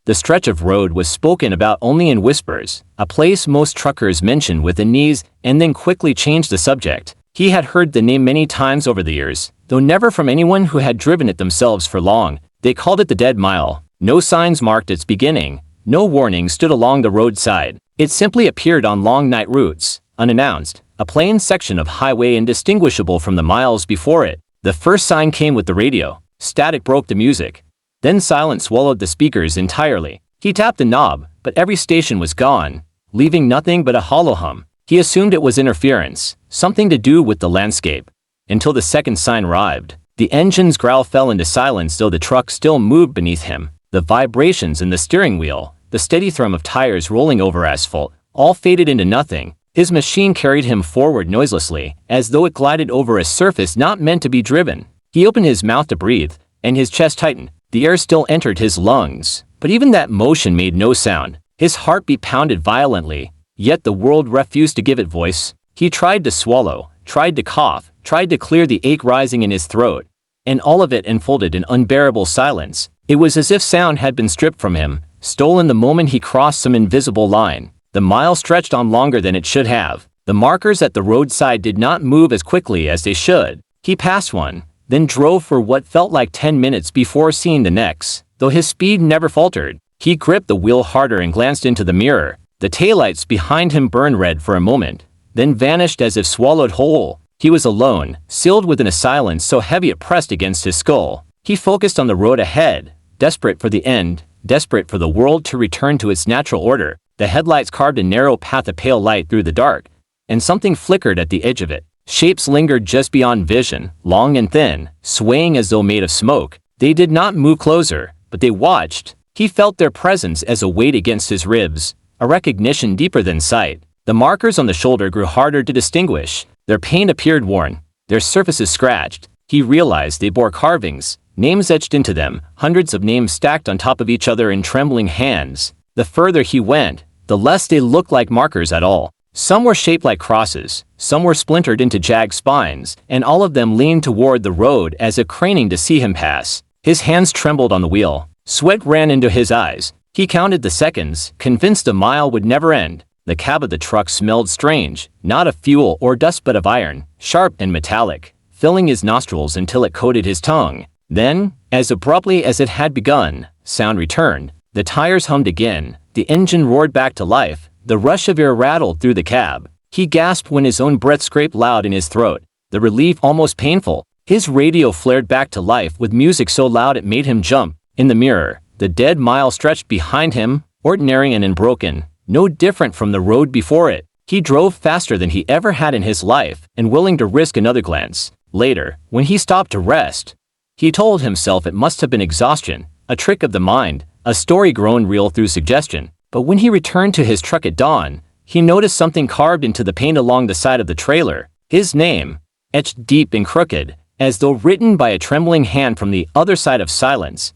The stretch of road was spoken about only in whispers, a place most truckers mentioned with an ease and then quickly changed the subject. He had heard the name many times over the years, though never from anyone who had driven it themselves for long. They called it the Dead Mile. No signs marked its beginning. No warning stood along the roadside. It simply appeared on long night routes, unannounced, a plain section of highway indistinguishable from the miles before it. The first sign came with the radio. Static broke the music. Then silence swallowed the speakers entirely. He tapped the knob, but every station was gone, leaving nothing but a hollow hum. He assumed it was interference, something to do with the landscape. Until the second sign arrived. The engine's growl fell into silence, though the truck still moved beneath him. The vibrations in the steering wheel, the steady thrum of tires rolling over asphalt, all faded into nothing. His machine carried him forward noiselessly, as though it glided over a surface not meant to be driven. He opened his mouth to breathe, and his chest tightened. The air still entered his lungs, but even that motion made no sound. His heartbeat pounded violently, yet the world refused to give it voice. He tried to swallow, tried to cough, tried to clear the ache rising in his throat, and all of it enfolded in unbearable silence. It was as if sound had been stripped from him, stolen the moment he crossed some invisible line. The mile stretched on longer than it should have. The markers at the roadside did not move as quickly as they should. He passed one, then drove for what felt like 10 minutes before seeing the next, though his speed never faltered. He gripped the wheel harder and glanced into the mirror. The taillights behind him burned red for a moment, then vanished as if swallowed whole. He was alone, sealed within a silence so heavy it pressed against his skull. He focused on the road ahead, desperate for the end, desperate for the world to return to its natural order. The headlights carved a narrow path of pale light through the dark, and something flickered at the edge of it. Shapes lingered just beyond vision, long and thin, swaying as though made of smoke. They did not move closer, but they watched. He felt their presence as a weight against his ribs, a recognition deeper than sight. The markers on the shoulder grew harder to distinguish. Their paint appeared worn, their surfaces scratched. He realized they bore carvings, names etched into them, hundreds of names stacked on top of each other in trembling hands. The further he went, the less they looked like markers at all. Some were shaped like crosses, some were splintered into jagged spines, and all of them leaned toward the road as if craning to see him pass. His hands trembled on the wheel. Sweat ran into his eyes. He counted the seconds, convinced the mile would never end. The cab of the truck smelled strange, not of fuel or dust but of iron, sharp and metallic, filling his nostrils until it coated his tongue. Then, as abruptly as it had begun, sound returned. The tires hummed again. The engine roared back to life. The rush of air rattled through the cab. He gasped when his own breath scraped loud in his throat, the relief almost painful. His radio flared back to life with music so loud it made him jump. In the mirror, the Dead Mile stretched behind him, ordinary and unbroken, no different from the road before it. He drove faster than he ever had in his life, and willing to risk another glance. Later, when he stopped to rest, he told himself it must have been exhaustion, a trick of the mind, a story grown real through suggestion. But when he returned to his truck at dawn, he noticed something carved into the paint along the side of the trailer. His name, etched deep and crooked, as though written by a trembling hand from the other side of silence.